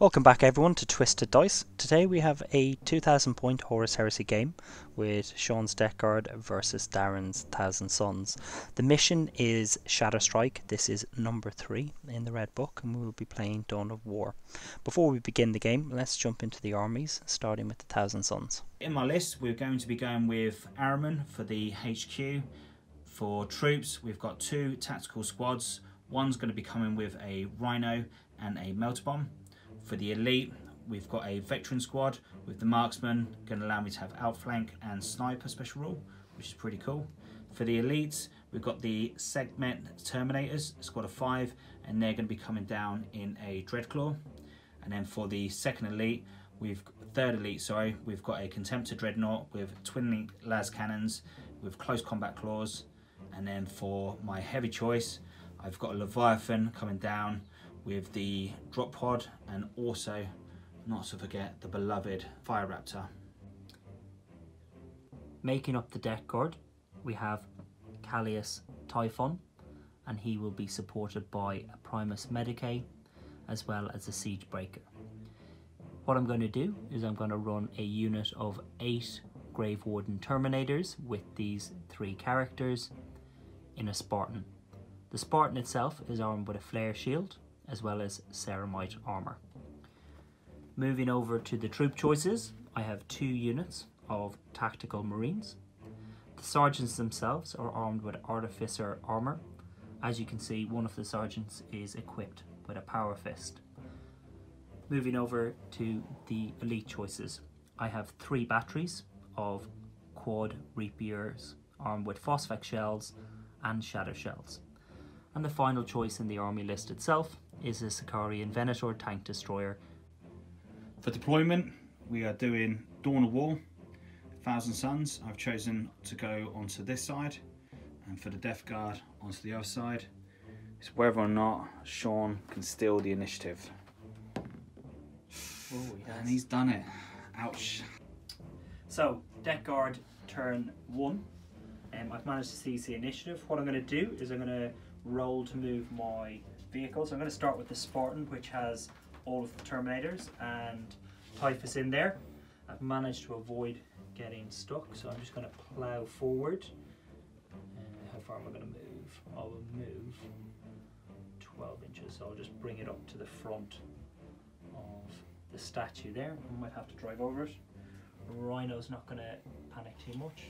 Welcome back everyone to Twisted Dice. Today we have a 2000 point Horus Heresy game with Sean's Death Guard versus Darren's Thousand Sons. The mission is Shatter Strike. This is number 3 in the Red Book and we will be playing Dawn of War. Before we begin the game, let's jump into the armies, starting with the Thousand Sons. In my list we're going to be going with Ahriman for the HQ. For troops we've got 2 tactical squads. One's going to be coming with a Rhino and a Melter Bomb. For the elite, we've got a veteran squad with the marksman, going to allow me to have outflank and sniper special rule, which is pretty cool. For the elites, we've got the segment terminators, squad of 5, and they're going to be coming down in a Dreadclaw. And then for the second elite, third elite, we've got a Contemptor Dreadnought with twin link las cannons with close combat claws. And then for my heavy choice, I've got a Leviathan coming down with the drop pod, and also, not to forget, the beloved Fire Raptor. Making up the Death Guard, we have Calas Typhon, and he will be supported by a Primus Medicae as well as a Siege Breaker. What I'm going to do is I'm going to run a unit of 8 Grave Warden Terminators with these 3 characters in a Spartan. The Spartan itself is armed with a Flare Shield as well as Ceramite armour. Moving over to the troop choices, I have 2 units of Tactical Marines. The sergeants themselves are armed with Artificer armour. As you can see, one of the sergeants is equipped with a Power Fist. Moving over to the elite choices, I have 3 batteries of Quad Reapers armed with Phosphex shells and Shatter shells. And the final choice in the army list itself is a Sicarian Venator tank destroyer. For deployment, we are doing Dawn of War, Thousand Sons. I've chosen to go onto this side, and for the Death Guard onto the other side. It's whether or not Sean can steal the initiative. Oh, yes. And he's done it. Ouch. So, Death Guard turn 1. I've managed to seize the initiative. What I'm going to do is I'm going to roll to move my vehicles. I'm going to start with the Spartan, which has all of the Terminators and Typhus in there. I've managed to avoid getting stuck, so I'm just going to plough forward. How far am I going to move? I will move 12 inches, so I'll just bring it up to the front of the statue there. I might have to drive over it. Rhino's not going to panic too much.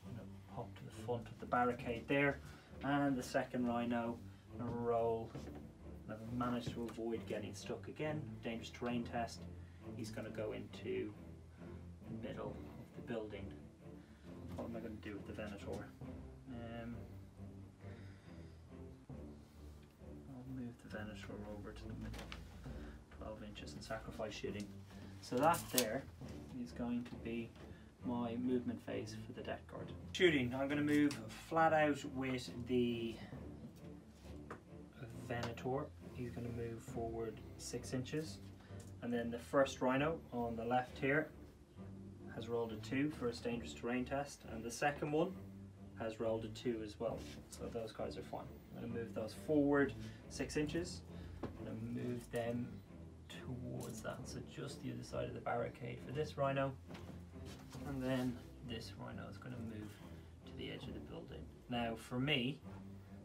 I'm going to pop to the front of the barricade there, and the second Rhino roll. I've managed to avoid getting stuck again. Dangerous terrain test. He's going to go into the middle of the building. What am I going to do with the Venator? I'll move the Venator over to the middle, 12 inches, and sacrifice shooting. So that there is going to be my movement phase for the Death Guard. Shooting, I'm going to move flat out with the Venator. He's going to move forward 6 inches, and then the first Rhino on the left here has rolled a 2 for its dangerous terrain test, and the second one has rolled a 2 as well, so those guys are fine. I'm going to move those forward 6 inches and move them towards that, so just the other side of the barricade for this Rhino, and then this Rhino is going to move to the edge of the building. Now for me,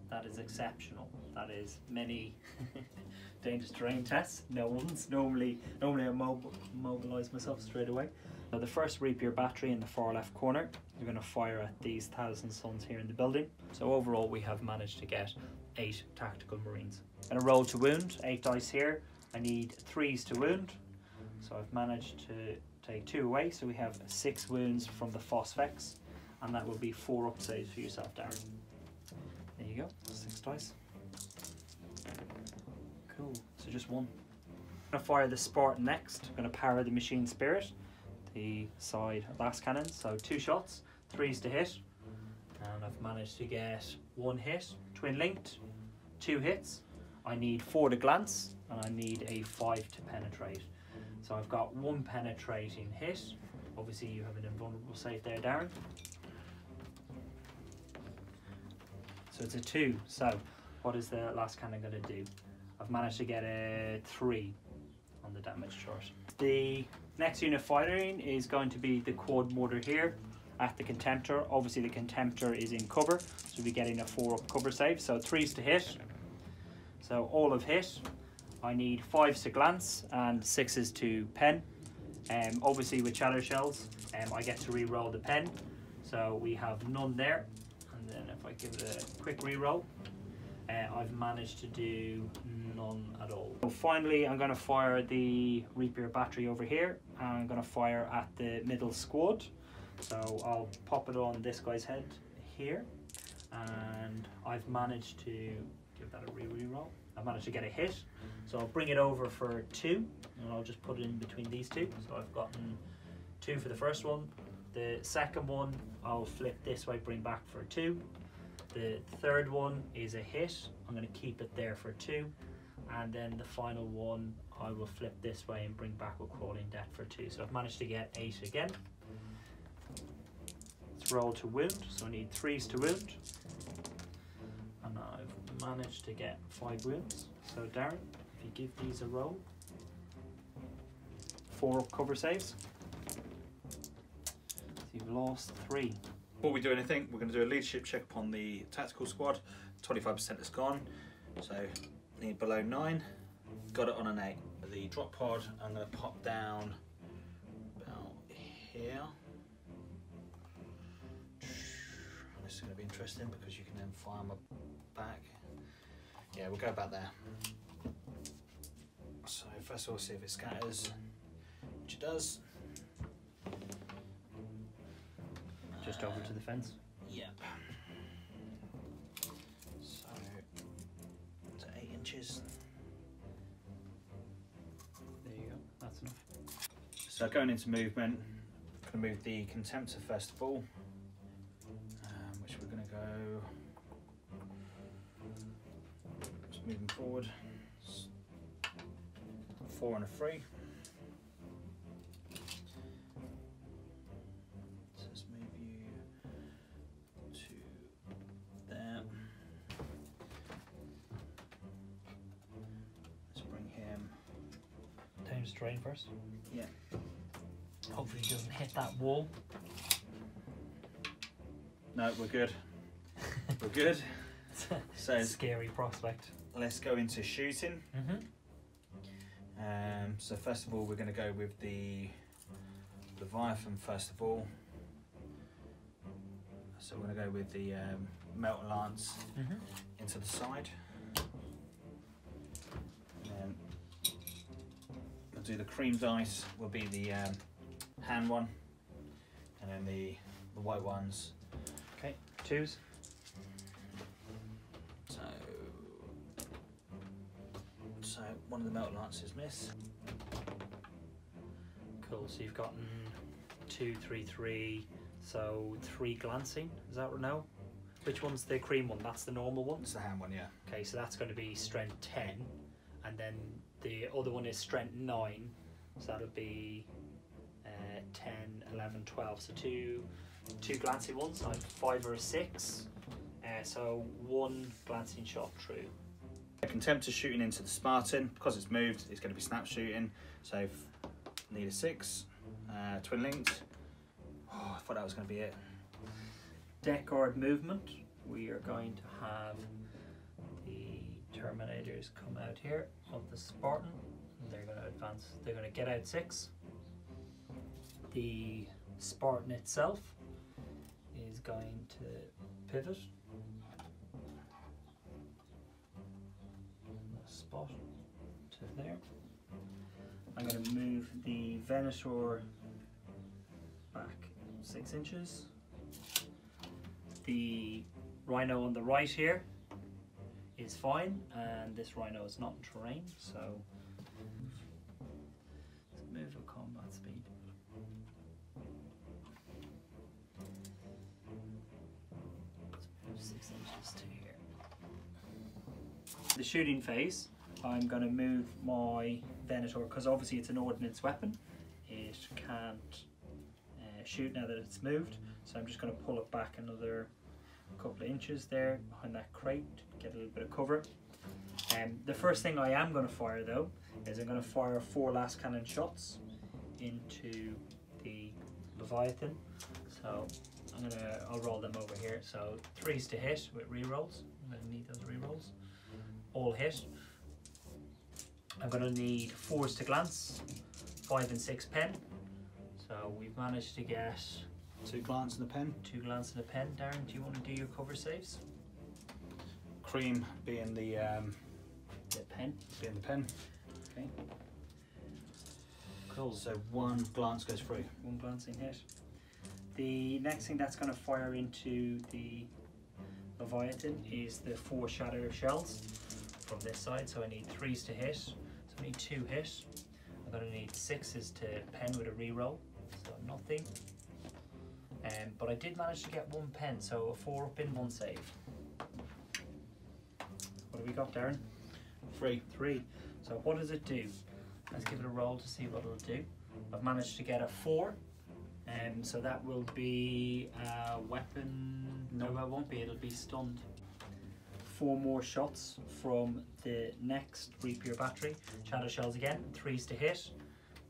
that is exceptional. That is many dangerous terrain tests. No one's normally I mobilise myself straight away. Now the first Rapier battery in the far left corner, you're going to fire at these Thousand Sons here in the building. So overall we have managed to get 8 tactical marines. And a roll to wound, 8 dice here. I need 3s to wound. So I've managed to take 2 away, so we have 6 wounds from the Phosphex, and that will be 4 up saves for yourself, Darren. There you go, 6 dice. Cool, so just 1. I'm going to fire the Spartan next. I'm going to power the Machine Spirit, the side last cannon, so 2 shots, 3s to hit, and I've managed to get 1 hit, twin linked, 2 hits. I need 4 to glance, and I need a 5 to penetrate. So I've got 1 penetrating hit. Obviously you have an invulnerable save there, Darren. So it's a 2. So what is the last cannon going to do? I've managed to get a 3 on the damage chart. The next unit firing is going to be the quad mortar here at the Contemptor. Obviously the Contemptor is in cover, so we'll be getting a 4-up cover save. So 3s to hit. So all of hit. I need 5s to glance and 6s to pen. Obviously with Shatter shells, I get to re-roll the pen. So we have none there. And then if I give it a quick re-roll, I've managed to do none at all. So finally, I'm going to fire the Reaper battery over here. And I'm going to fire at the middle squad. So I'll pop it on this guy's head here. And I've managed to give that a re-roll. I've managed to get a hit. So I'll bring it over for 2. And I'll just put it in between these two. So I've gotten 2 for the first one. The second one, I'll flip this way, bring back for 2. The third one is a hit. I'm going to keep it there for 2. And then the final one, I will flip this way and bring back with Crawling Death for 2. So I've managed to get 8 again. Let's roll to wound. So I need 3s to wound. And I've managed to get 5 wounds. So Darren, if you give these a roll. 4-up cover saves. You've lost 3. Before we do anything, we're going to do a leadership check upon the tactical squad. 25% is gone, so need below 9. Got it on an 8. The drop pod, I'm going to pop down about here. This is going to be interesting because you can then fire my back. Yeah, we'll go about there. So first of all, see if it scatters, which it does. Just over to the fence? Yep. So, to 8 inches. There you go, that's enough. So going into movement, I'm going to move the Contemptor first of all, which we're going to go, just moving forward, 4 and a 3. Drain first. Yeah. Hopefully he doesn't hit that wall. No, we're good. We're good. So scary prospect. Let's go into shooting. So first of all, we're going to go with the Leviathan first of all. So we're going to go with the Melt Lance into the side. Do the cream dice will be the hand one, and then the white ones. Okay, 2s. So one of the Melt Lances miss. Cool. So you've gotten 2, 3, 3. So 3 glancing. Is that no? Which one's the cream one? That's the normal one. It's the hand one, yeah. Okay, so that's going to be strength 10, and then the other one is strength 9, so that'll be 10, 11, 12. So two glancing ones, like 5 or a 6. So 1 glancing shot through. Contemptor shooting into the Spartan. Because it's moved, it's going to be snap shooting. So need a 6. Twin linked. Oh, I thought that was going to be it. Deck guard movement. We are going to have the Terminators come out here of the Spartan. They're going to advance. They're going to get out 6. The Spartan itself is going to pivot. Spot to there. I'm going to move the Venator back 6 inches. The Rhino on the right here is fine, and this Rhino is not in terrain, so let's move at combat speed. Let's move 6 inches to here. The shooting phase, I'm going to move my Venator, because obviously it's an ordnance weapon. It can't shoot now that it's moved, so I'm just going to pull it back another couple of inches there behind that crate to get a little bit of cover. The first thing I am going to fire though is I'm going to fire 4 last cannon shots into the Leviathan. So I'll roll them over here. So 3s to hit with rerolls. I'm going to need those rerolls. All hit. I'm going to need 4s to glance, 5 and 6 pen. So we've managed to get 2 glance and a pen. 2 glance and a pen. Darren, do you want to do your cover saves? Cream being the pen. Being the pen. Okay. Cool. So 1 glance goes through. 1 glancing hit. The next thing that's going to fire into the Leviathan is the 4 Shatter shells from this side. So I need 3s to hit. So I need 2 hit. I'm going to need 6s to pen with a reroll. So nothing. But I did manage to get 1 pen. So a 4 up in 1 save. What have we got, Darren? 3. 3. So what does it do? Let's give it a roll to see what it'll do. I've managed to get a 4. So that will be a weapon. No, it won't be. It'll be stunned. 4 more shots from the next Reaper battery. Shadow shells again. 3s to hit.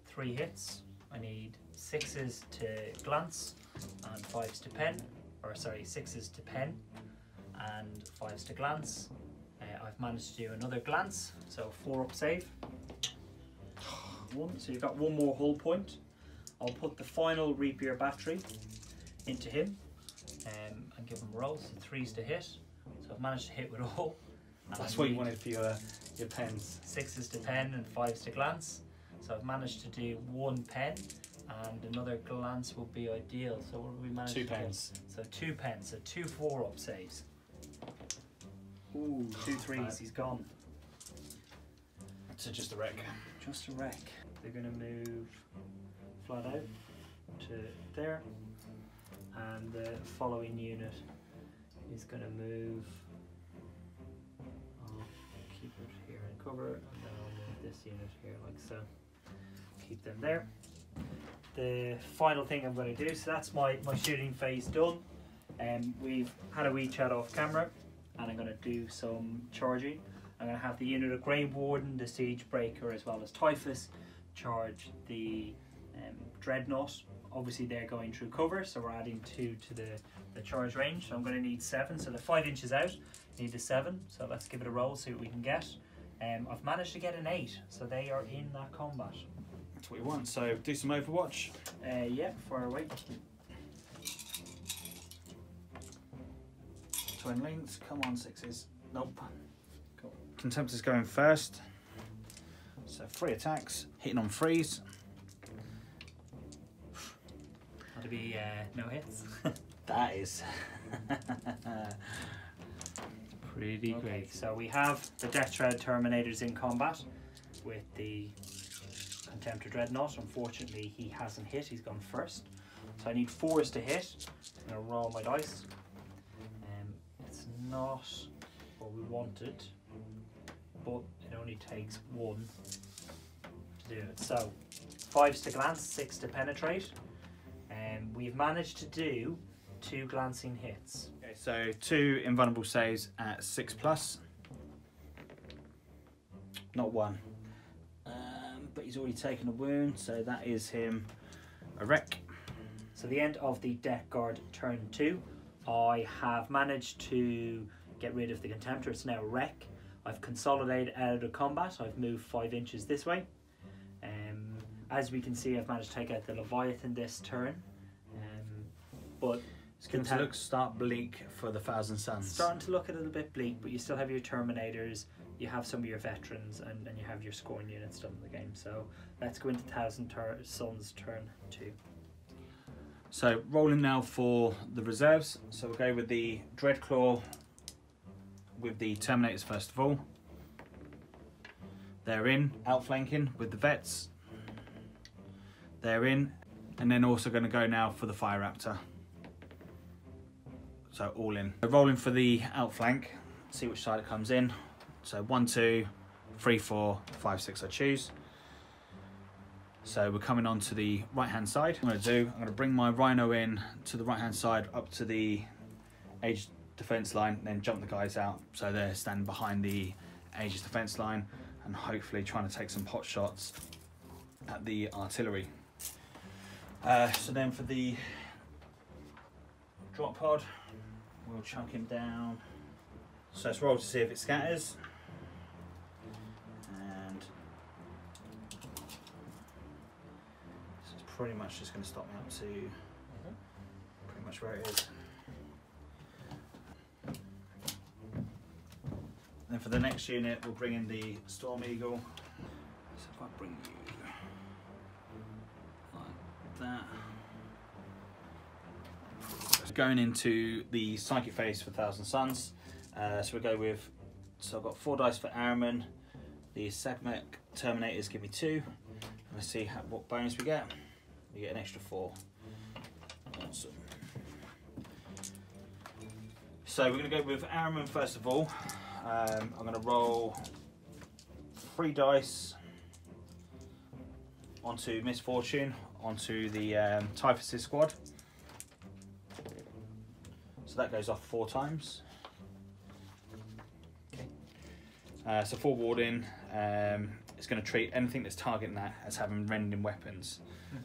3 hits. I need 6s to glance and 5s to pen. Or sorry, 6s to pen and 5s to glance. I've managed to do another glance, so 4 up save. 1, so you've got 1 more hull point. I'll put the final Reaper battery into him and give him rolls. So 3s to hit, so I've managed to hit with all. That's what you wanted for your pens. 6s to pen and 5s to glance. So I've managed to do 1 pen and another glance will be ideal. So what have we managed 2 to pens. do? So 2 pens, so 2 4-up saves. Ooh, 2 3s, he's gone. So just a wreck. Just a wreck. They're going to move flat out to there, and the following unit is going to move. I'll keep it here in cover, and then I'll move this unit here like so. Keep them there. The final thing I'm going to do, so that's my shooting phase done. We've had a wee chat off camera, and I'm going to do some charging. I'm going to have the unit of Grey Warden, the Siege Breaker, as well as Typhus charge the Dreadnought. Obviously they're going through cover, so we're adding 2 to the charge range. So I'm going to need 7, so they're 5 inches out, need a 7, so let's give it a roll, see what we can get. I've managed to get an 8, so they are in that combat. That's what we want, so do some Overwatch. Yeah, far away. Twin links, come on 6s. Nope. Cool. Contemptor's going first. So 3 attacks, hitting on 3s. That'll be no hits. That is pretty great. So we have the Death Shroud Terminators in combat with the Contemptor Dreadnought. Unfortunately, he hasn't hit, he's gone first. So I need 4s to hit. I'm going to roll my dice. It's not what we wanted, but it only takes 1 to do it. So 5s to glance, 6 to penetrate. We've managed to do 2 glancing hits. Okay, so 2 invulnerable saves at 6+. Not 1. But he's already taken a wound, so that is him a wreck. So the end of the Death Guard turn 2. I have managed to get rid of the Contemptor. It's now a wreck. I've consolidated out of the combat. I've moved 5 inches this way. As we can see, I've managed to take out the Leviathan this turn. But it's going to start bleak for the Thousand Suns. Starting to look a little bit bleak, but you still have your Terminators, you have some of your veterans, and then you have your scoring units done in the game. So let's go into Thousand Suns turn 2. So rolling now for the reserves. So we'll go with the Dreadclaw with the Terminators first of all. They're in, outflanking with the vets. They're in, and then also going to go now for the Fire Raptor. So all in. So rolling for the outflank, see which side it comes in. So 1, 2, 3, 4, 5, 6 I choose. So we're coming on to the right hand side. What I'm going to bring my Rhino in to the right hand side up to the edge defense line, and then jump the guys out so they're standing behind the Aegis defense line, and hopefully trying to take some pot shots at the artillery. So then for the drop pod, we'll chuck him down. So let's roll to see if it scatters. And this is pretty much just going to stop me up to pretty much where it is. Then for the next unit, we'll bring in the Storm Eagle. So if I bring you like that. Going into the Psychic Phase for Thousand Suns. So we'll go with, so I've got 4 dice for Ahriman. The Segmec Terminators give me 2. Let's see what bonus we get. We get an extra 4. Awesome. So we're going to go with Ahriman first of all. I'm going to roll 3 dice onto Misfortune, onto the Typhus squad. So that goes off 4 times. Okay. So for warding, it's going to treat anything that's targeting that as having rending weapons,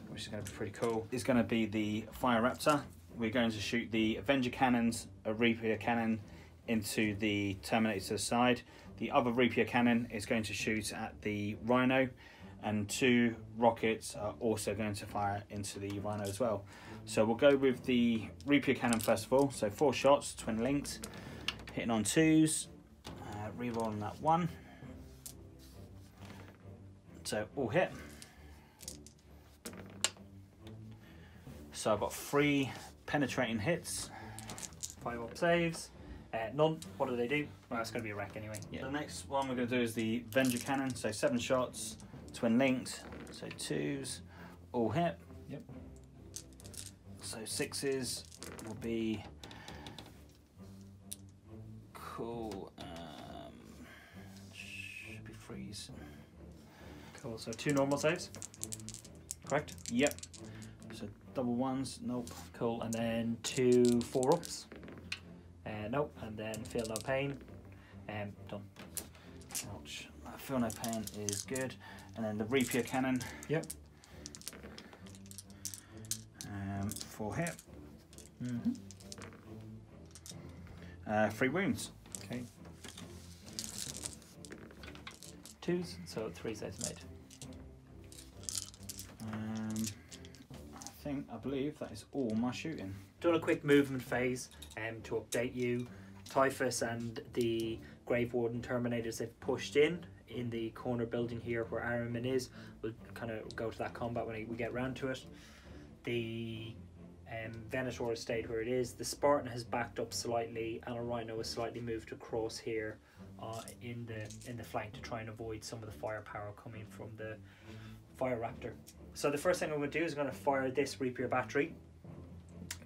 which is going to be pretty cool. It's going to be the Fire Raptor. We're going to shoot the Avenger cannons, a Reaper cannon, into the Terminator to the side. The other Reaper cannon is going to shoot at the Rhino, and 2 rockets are also going to fire into the Rhino as well. So we'll go with the Reaper cannon first of all. So 4 shots, twin linked, hitting on 2s, re-rolling that 1. So all hit. So I've got 3 penetrating hits. 5 up saves. None. What do they do? Well, it's going to be a wreck anyway. Yeah. The next one we're going to do is the Avenger cannon. So 7 shots, twin linked. So 2s, all hit. Yep. So 6s will be cool. Should be freeze. Cool. So 2 normal saves. Correct. Yep. So double 1s. Nope. Cool. And then 2 4-ups. Nope. And then feel no pain. Done. Ouch. Feel no pain is good. And then the Reaper cannon. Yep. 4 hit. 3 wounds. Okay. 2s, so 3 saves made. I believe that is all my shooting. Done a quick movement phase to update you. Typhus and the Grave Warden Terminators have pushed in the corner building here where Ahriman is. We'll kind of go to that combat when we get round to it. The Venator has stayed where it is. The Spartan has backed up slightly, and a Rhino has slightly moved across here in the flank to try and avoid some of the firepower coming from the Fire Raptor. So the first thing I'm going to do is I'm going to fire this Reaper battery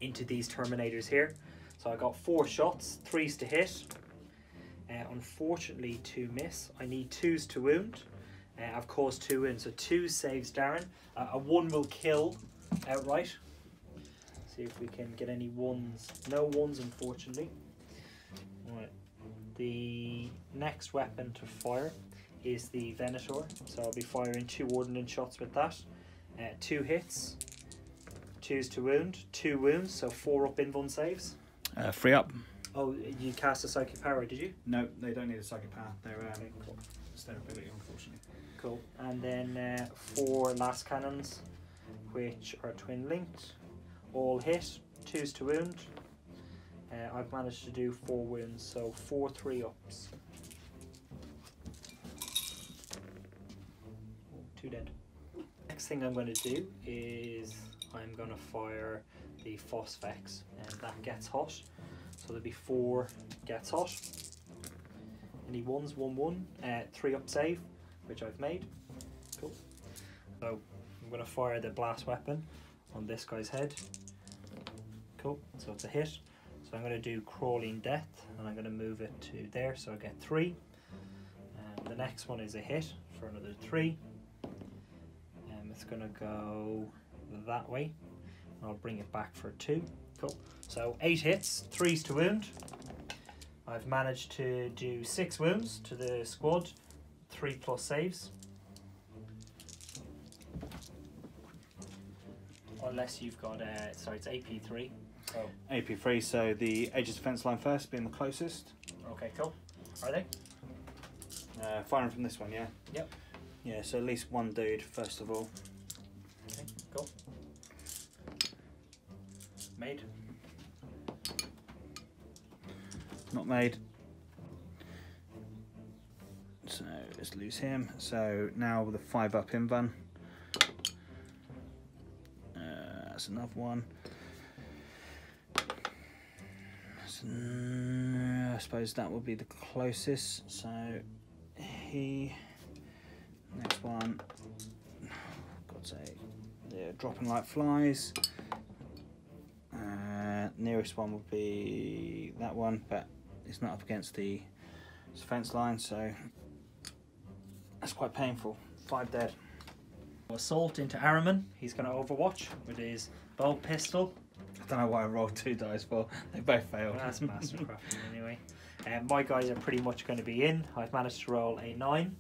into these Terminators here. So I got 4 shots, 3s to hit. Unfortunately 2 miss. I need 2s to wound. I've caused 2 wounds, so 2 saves Darren. A 1 will kill outright. See if we can get any 1s. No 1s, unfortunately. Right. The next weapon to fire is the Venator. So I'll be firing 2 ordnance shots with that. 2 hits, 2s to wound, 2 wounds, so 4 up invuln saves. 3 up. Oh, you cast a psychic power, did you? No, they don't need a psychic power. They're Okay, cool. it's their ability, unfortunately. Cool. And then 4 last cannons, which are twin linked, all hit, 2s to wound. I've managed to do 4 wounds, so 4 3-ups. 2 dead. Next thing I'm going to do is I'm going to fire the Phosphex, and that gets hot. So there'll be 4 gets hot. Any 1s, 1-1, 3-up save, which I've made. Cool. So I'm going to fire the blast weapon on this guy's head. Cool. So it's a hit. So I'm going to do Crawling Death, and I'm going to move it to there, so I get 3. And the next one is a hit for another 3. It's going to go that way. I'll bring it back for 2. Cool. So 8 hits, 3s to wound. I've managed to do 6 wounds to the squad, 3+ saves. Unless you've got, sorry, it's AP3. So. AP3, so the Aegis defense line first, being the closest. Okay, cool. Are they? Firing from this one, yeah? Yep. Yeah, so at least one dude, first of all. Okay, cool. Made. Not made. So let's lose him. So now with a 5-up invuln. That's another one. So, I suppose that would be the closest. So he. Next one. God's sake. Yeah, dropping like flies. Nearest one would be that one, but it's not up against the defense line, so that's quite painful. 5 dead. Assault into Ahriman. He's going to Overwatch with his bow pistol. I don't know why I rolled 2 dice for. They both failed. Well, that's mastercrafting anyway. My guys are pretty much going to be in. I've managed to roll a 9,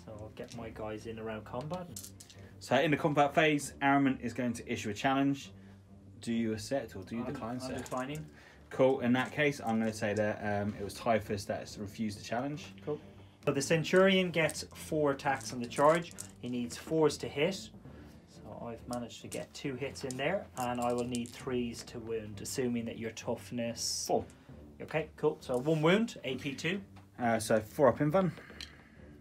so I'll get my guys in around combat. So in the combat phase, Ahriman is going to issue a challenge. Do you accept or do you decline? I'm declining. Cool. In that case, I'm going to say that it was Typhus that refused the challenge. Cool. So the Centurion gets 4 attacks on the charge. He needs 4s to hit. So I've managed to get 2 hits in there, and I will need 3s to wound, assuming that your toughness. 4. Okay, cool. So 1 wound, AP2. So 4-up invuln.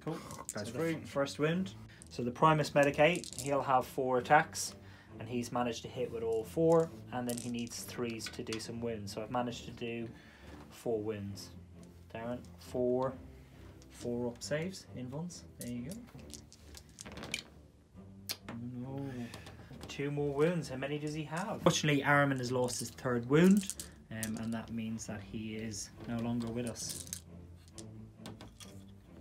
Cool. That's so free. First wound. So the Primus Medicate, he'll have 4 attacks, and he's managed to hit with all 4, and then he needs 3s to do some wounds. So I've managed to do 4 wounds. Darren, 4 up saves, invuns. There you go. No. 2 more wounds. How many does he have? Fortunately, Ahriman has lost his 3rd wound, and that means that he is no longer with us.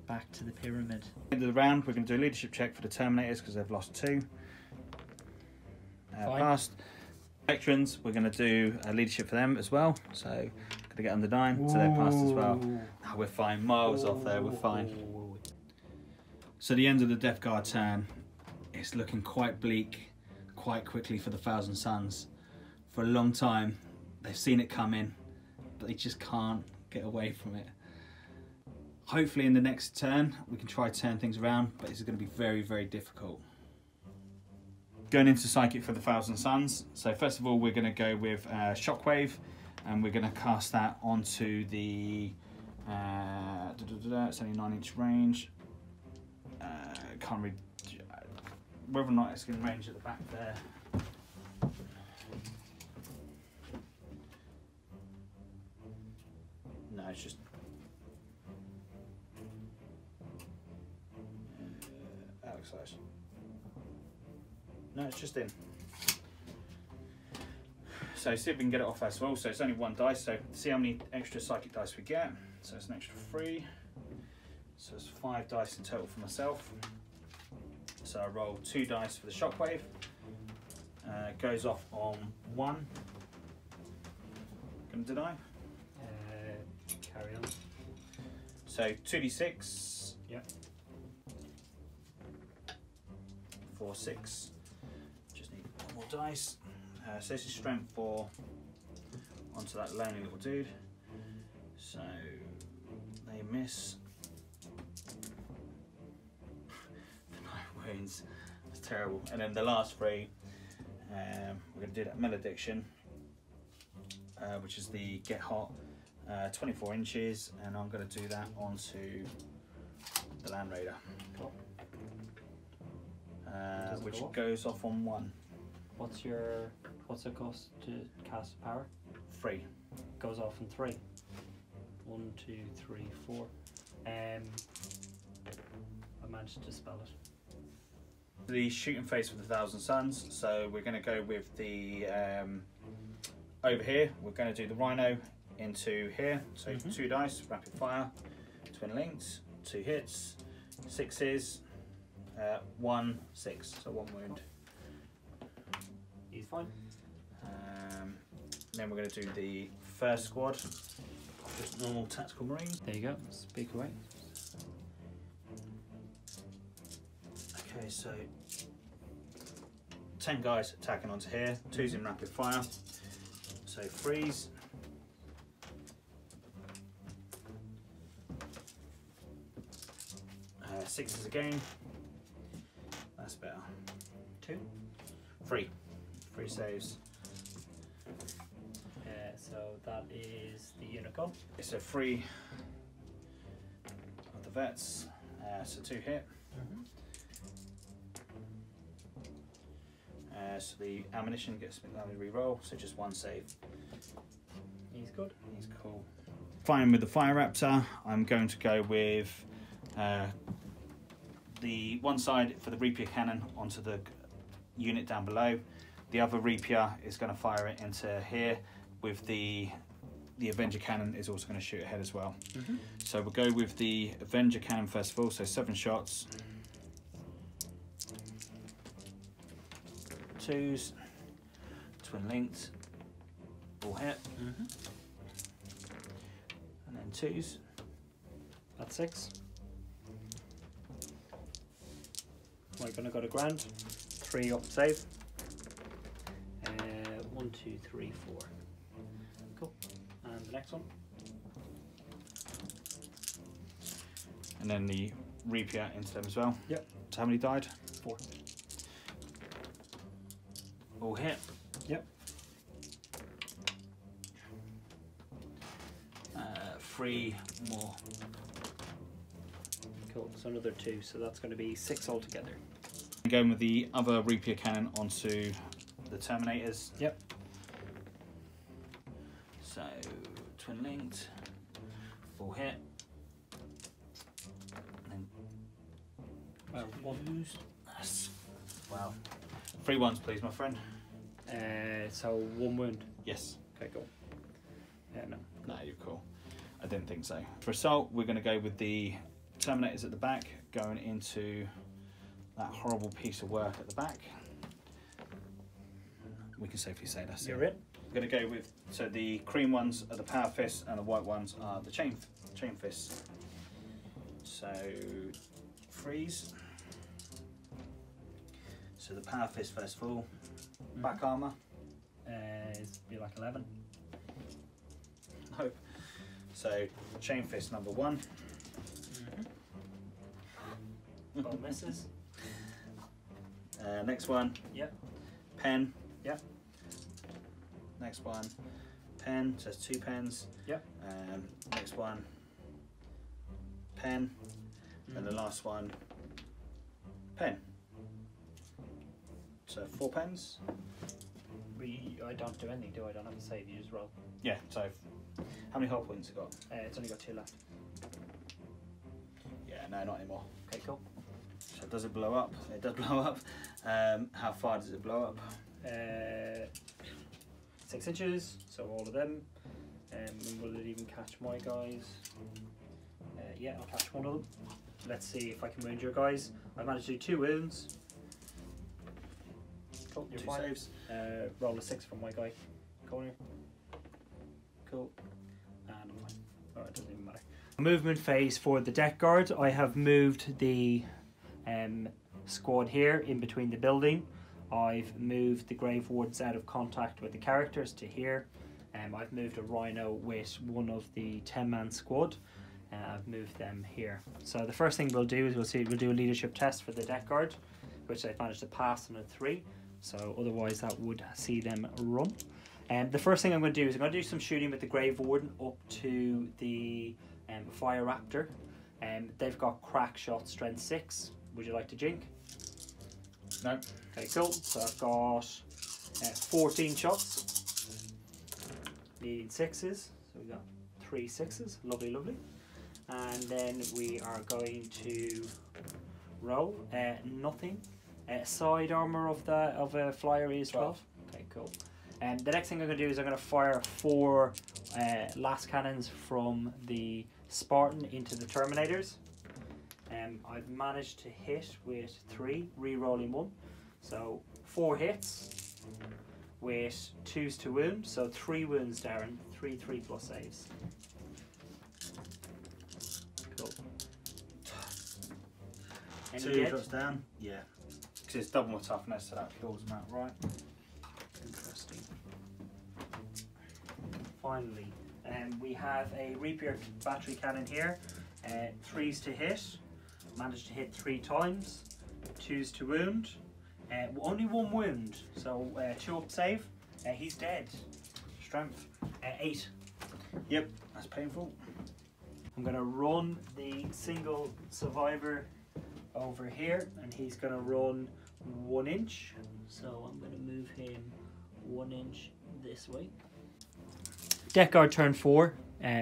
Back to the pyramid. End of the round, we're going to do a leadership check for the Terminators because they've lost 2. Passed. Veterans, we're going to do a leadership for them as well. So, going to get under 9, so they're passed as well. Oh, we're fine. Miles off there, we're fine. So the end of the Death Guard turn, it's looking quite bleak quite quickly for the Thousand Suns. For a long time, they've seen it coming, but they just can't get away from it. Hopefully in the next turn, we can try to turn things around, but it's going to be very, very difficult. Going into Psychic for the Thousand Suns. So first of all, we're going to go with Shockwave, and we're going to cast that onto the... it's only 9-inch range. Can't read whether or not it's in range at the back there. No, it's just Alex size. No, it's just in. So see if we can get it off as well. So it's only 1 dice. So see how many extra psychic dice we get. So it's an extra 3. So it's 5 dice in total for myself. So I roll 2 dice for the Shockwave. It goes off on 1. Gonna deny? Carry on. So 2d6. Yep. 4, 6. Just need 1 more dice. So this is strength 4 onto that lonely little dude. So they miss. 9 wounds. That's terrible. And then the last 3, we're going to do that Malediction, which is the Get Hot, 24 inches, and I'm going to do that onto the Land Raider. Cool. Which goes off on 1. What's it cost to cast power? 3. Goes off in 3. 1, 2, 3, 4. I managed to spell it. The shooting face for the Thousand Suns. So we're going to go with the over here. We're going to do the Rhino into here. So 2 dice, rapid fire, twin links, 2 hits, 6s, 1, 6. So 1 wound. He's fine. Then we're going to do the first squad. Just normal tactical marine. There you go. Speak away. Okay, so 10 guys attacking onto here. 2's in rapid fire. So freeze. Sixes again. That's better. 2. 3. 3 saves. So that is the unit gone. It's a 3 of the vets. So 2 hit. So the ammunition gets allowed to re-roll, so just 1 save. He's good. He's cool. Firing with the Fire Raptor, I'm going to go with the one side for the Rapier cannon onto the unit down below. The other Rapier is going to fire it into here, with the Avenger cannon is also going to shoot ahead as well. So we'll go with the Avenger cannon first of all, so 7 shots. 2s, twin linked, all hit, and then 2s. That's 6. We're gonna go to grand. 3 up save. 1, 2, 3, 4. Cool. And the next one. And then the Rapier into them as well. Yep. So how many died? 4. All hit. Yep. 3 more. Cool. So another 2. So that's going to be 6 altogether. Going with the other Rapier cannon onto the Terminators. Yep. So twin linked, full hit. And then 1. Yes. Wow. 3 1s, please, my friend. So 1 wound. Yes. Okay, cool. No. No, you're cool. I didn't think so. For assault, we're going to go with the Terminators at the back, going into that horrible piece of work at the back. We can safely say that's You're it. in. We're going to go with, so the cream ones are the power fists and the white ones are the chain fists. So freeze. So the power fist first of all. Back armor. It's be like 11. No. So chain fist number 1. All misses. Next one. Yep. Pen. Yep. Next one. Pen. So it's 2 pens. Yep. Next one. Pen. And the last one. Pen. So 4 pens. I don't do anything, do I? I don't have to save, you just roll. Yeah, so how many hull points you got? It's only got 2 left. Yeah, no, not anymore. Okay, cool. So does it blow up? It does blow up. How far does it blow up? 6 inches, so all of them. Will it even catch my guys? Yeah, I'll catch one of them. Let's see if I can wound your guys. I managed to do 2 wounds. Cool, you're 2 fine. saves. Roll a 6 from my guy. Corner. Cool. And I'm fine. Alright, doesn't even matter. Movement phase for the deck guard. I have moved the squad here in between the building. I've moved the grave wards out of contact with the characters to here. I've moved a rhino with one of the 10-man squad. I've moved them here. So the first thing we'll do is we'll do a leadership test for the deck guard, which I've managed to pass on a 3. So otherwise that would see them run. The first thing I'm going to do is I'm going to do some shooting with the Grave Warden up to the Fire Raptor. They've got crack shot strength 6. Would you like to jink? No. Okay, cool. So I've got 14 shots. Needing 6s. So we've got 3 6s. Lovely, lovely. And then we are going to roll nothing. Side armor of a flyer is 12. Okay, cool. And the next thing I'm going to do is I'm going to fire 4 last cannons from the Spartan into the Terminators. I've managed to hit with 3, re-rolling 1. So 4 hits with 2s to wound. So 3 wounds, Darren. 3 3+ saves. Cool. Any 2 dead? drops down. Yeah. Because it's double more toughness, so that kills them outright. Interesting. Finally, we have a Reaper battery cannon here. 3s to hit. Managed to hit 3 times. 2s to wound. Only 1 wound, so 2 up save. He's dead. Strength 8. Yep, that's painful. I'm going to run the single survivor over here, and he's going to run 1 inch. So I'm going to move him 1 inch this way. Deck guard turn 4,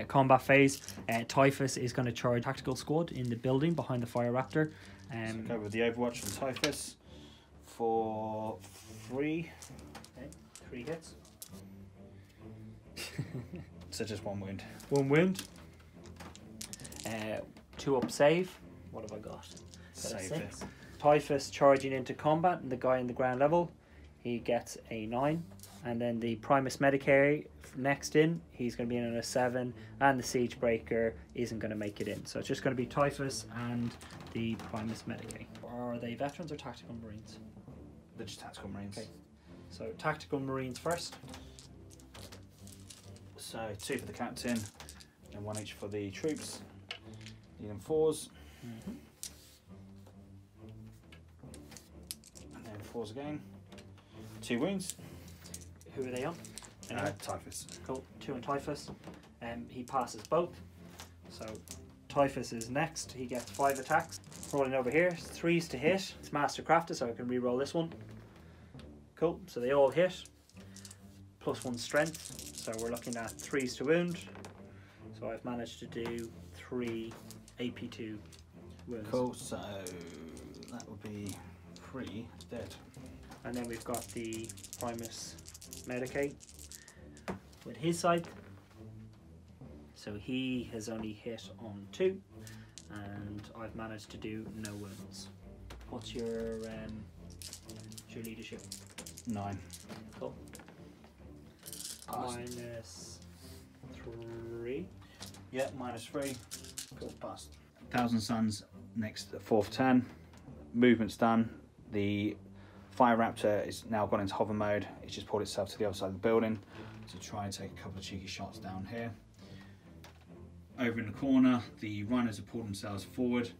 combat phase. Typhus is going to charge tactical squad in the building behind the Fire Raptor. So go with the Overwatch from Typhus for 3. Okay, 3 hits. So just 1 wound. 1 wound. 2 up save. What have I got? Got a Save 6. it. Typhus charging into combat, and the guy in the ground level, he gets a 9. And then the Primus Medicare next in, he's going to be in on a 7, and the Siege Breaker isn't going to make it in. So it's just going to be Typhus and the Primus Medicare. Are they veterans or tactical marines? They're just tactical marines. Okay. So tactical marines first. So 2 for the captain, and 1 each for the troops. Need them 4s. And then 4s again. 2 wounds. Who are they on? Typhus. Cool. 2 on Typhus. He passes both. So Typhus is next. He gets 5 attacks. Rolling over here. 3s to hit. It's mastercrafted, so I can re-roll this one. Cool. So they all hit. +1 strength. So we're looking at 3s to wound. So I've managed to do 3 AP2 wounds. Cool. So that would be 3 dead. And then we've got the Primus Medicate with his side. So he has only hit on 2, and I've managed to do no wounds. What's your leadership? 9. Cool. Passed. -3. Yeah, -3. Cool. Passed. Thousand Suns next 4th turn. Movement's done. The Fire Raptor is now gone into hover mode. It's just pulled itself to the other side of the building to try and take a couple of cheeky shots down here. Over in the corner, the Rhinos have pulled themselves forward.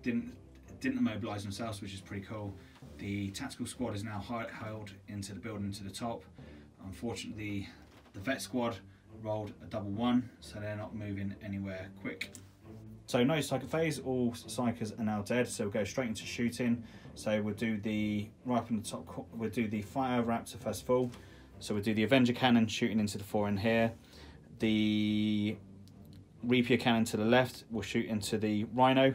Didn't immobilise themselves, which is pretty cool. The tactical squad is now held into the building to the top. Unfortunately, the vet squad rolled a double 1, so they're not moving anywhere quick. So no psychic phase, all psychers are now dead, so we'll go straight into shooting. So we'll do the, right up in the top, we'll do the Fire Raptor first of all. So we'll do the Avenger Cannon shooting into the 4 in here. The Reaper Cannon to the left will shoot into the Rhino,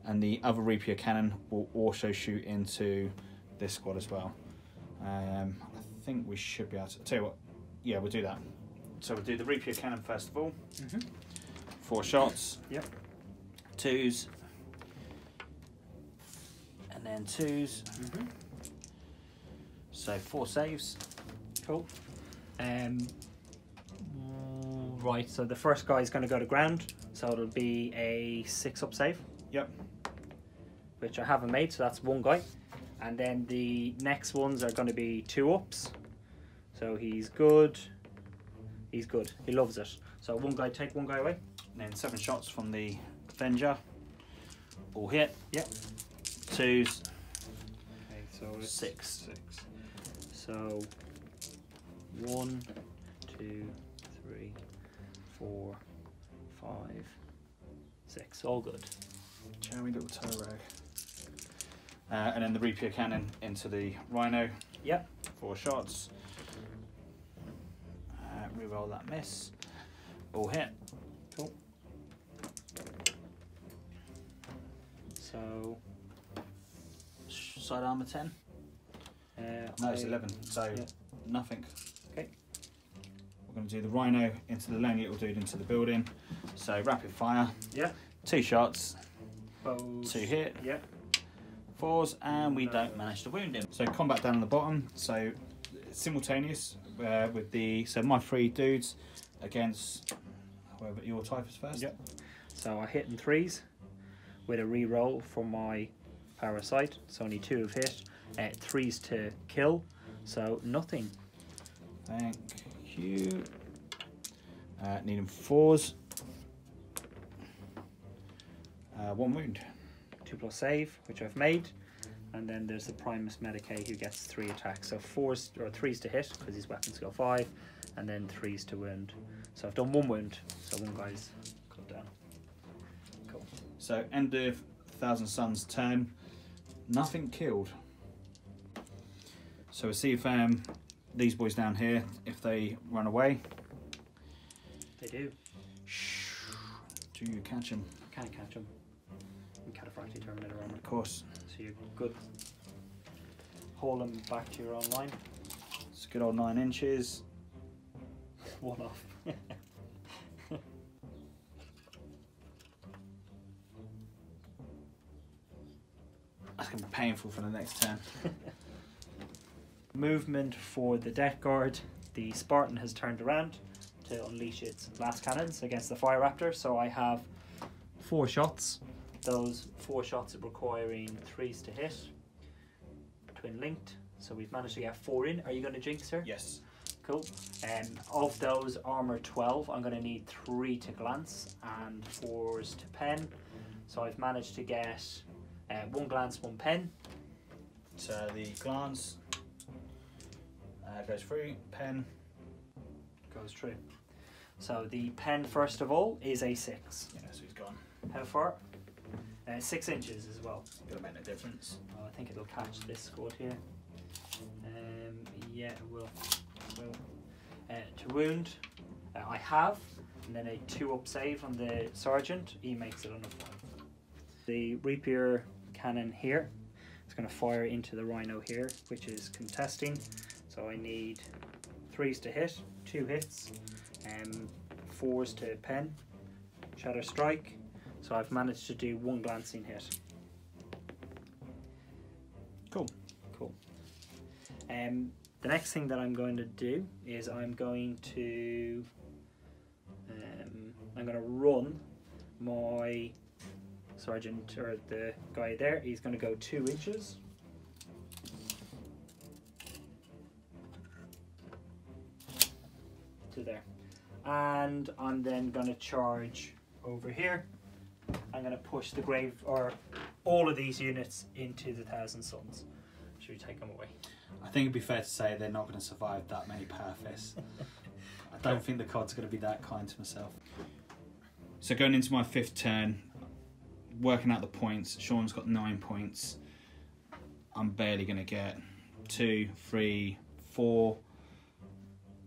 and the other Reaper Cannon will also shoot into this squad as well. I think we should be able to, tell you what, yeah, we'll do that. So we'll do the Reaper Cannon first of all. 4 shots. Yep. 2s. And then 2s. So 4 saves. Cool. Right, so the first guy is going to go to ground, so it'll be a 6 up save. Yep. Which I haven't made, so that's 1 guy. And then the next ones are going to be 2 ups. So he's good. He's good. He loves it. So 1 guy, take 1 guy away. And then 7 shots from the Avenger. All hit. Yep. 2s. Okay, so it's 6. So 1, 2, 3, 4, 5, 6. All good. Cherry little toe rag. And then the Reaper Cannon into the Rhino. Yep. 4 shots. Reroll that miss. All hit. Cool. So Side armor 10. No, it's 11. So yeah. Nothing. Okay. We're going to do the Rhino into the lonely little dude into the building. So rapid fire. Yeah. 2 shots. Pose. 2 hit. Yeah. 4s, and we don't manage to wound him. So combat down on the bottom. So simultaneous with the, so my 3 dudes against whoever, your Typhus first. Yep. So I hit in 3s with a re-roll for my parasite. So only 2 have hit. 3s to kill, so nothing. Thank you. Needing 4s. 1 wound. 2+ save, which I've made. And then there's the Primus Medicae who gets 3 attacks. So 4s or 3s to hit because his weapon skill 5, and then 3s to wound. So I've done 1 wound, so 1 guy's cut down. Cool. So end of Thousand Suns turn. Nothing killed. So we'll see if these boys down here, if they run away. They do. Do you catch them? I can't catch them. You can't afford to Terminator armor. Of course. So you're good. Haul them back to your own line. It's a good old 9 inches. 1 off. That's going to be painful for the next turn. Movement for the Death Guard. The Spartan has turned around to unleash its blast cannons against the Fire Raptor. So I have 4 shots. Those 4 shots are requiring 3s to hit. Twin linked. So we've managed to get 4 in. Are you going to jinx her? Yes. Cool. Of those armor 12, I'm going to need 3 to glance and 4s to pen. So I've managed to get 1 glance, 1 pen. So the glance goes through, pen goes through. So the pen, first of all, is a 6. Yeah, so he's gone. How far? 6 inches as well. Gonna make no difference. Oh, I think it'll catch this squad here. Yeah, it will. To wound, I have, and then a 2-up save on the sergeant. He makes it on a 5. The rapier cannon here is going to fire into the rhino here, which is contesting. So I need 3s to hit, 2 hits, 4s to pen, shatter strike. So I've managed to do 1 glancing hit. Cool. Cool. The next thing that I'm going to do is I'm going to run my sergeant, or the guy there. He's going to go 2 inches. To there. And I'm then going to charge over here. I'm going to push the grave, or all of these units, into the Thousand Suns. Should we take them away? I think it'd be fair to say they're not going to survive that many perfs. I don't think the COD's going to be that kind to myself. So going into my 5th turn, working out the points. Sean's got 9 points. I'm barely going to get 2, 3, 4,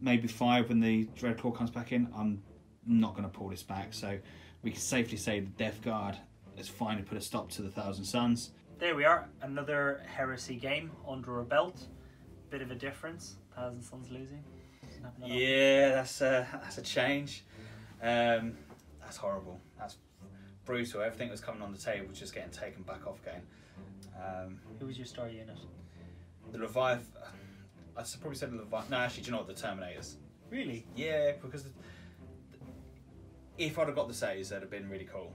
maybe 5 when the Dreadclaw comes back in. I'm not going to pull this back. So we can safely say the Death Guard has finally put a stop to the Thousand Suns. There we are, another Heresy game under our belt. Bit of a difference. Thousand Suns losing. Yeah, that's a change. That's horrible. That's brutal. Everything that was coming on the table was just getting taken back off again. Who was your star unit? The Revive. I probably said the Revive. No, actually, do you know what? The Terminators. Really? Yeah, because if I'd have got the saves, that'd have been really cool.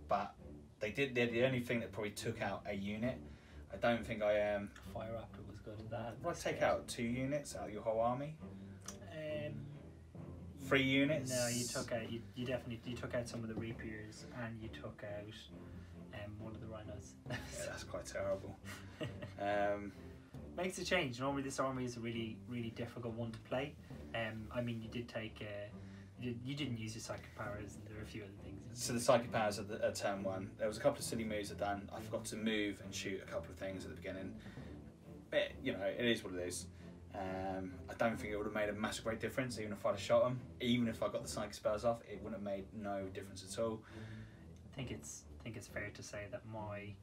But they're the only thing that probably took out a unit. I don't think I Fire Raptor was good at that. Would I take out 2 units out of your whole army? 3 units? No, you took out. You definitely took out some of the Rapiers, and you took out one of the Rhinos. Yeah, that's quite terrible. Makes a change. Normally, this army is a really, really difficult one to play. I mean, you did take. You didn't use your psychic powers, and there were a few other things. So the psychic powers at turn 1, there was a couple of silly moves I'd done. I forgot to move and shoot a couple of things at the beginning. But, you know, it is what it is. I don't think it would have made a massive great difference, even if I'd have shot them. Even if I got the psychic spells off, it wouldn't have made no difference at all. I think it's fair to say that my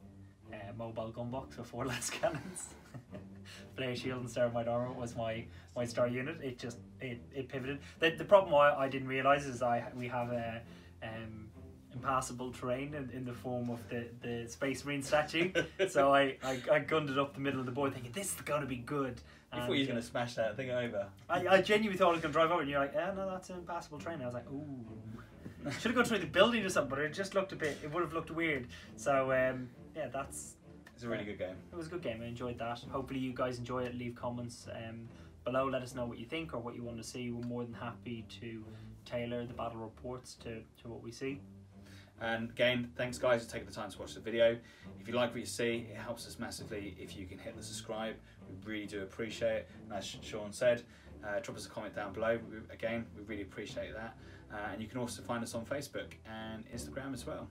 mobile gun box with 4 lance cannons, flare shield and starlight armor was my star unit. It pivoted. The problem I didn't realise is we have a impassable terrain in the form of the Space Marine statue. So I gunned it up the middle of the board thinking, this is going to be good. You thought you were going to smash that thing over. I genuinely thought I was going to drive over, and you're like, no, that's an impassable terrain. I was like, ooh. Should have gone through the building or something, but it just looked it would have looked weird. So yeah, it's a really good game. It was a good game. I enjoyed that. Hopefully you guys enjoy it. Leave comments below. Let us know what you think or what you want to see. We're more than happy to tailor the battle reports to what we see. And again, thanks guys for taking the time to watch the video. If you like what you see, it helps us massively if you can hit the subscribe. We really do appreciate it. And as Sean said, drop us a comment down below. Again, we really appreciate that. And you can also find us on Facebook and Instagram as well.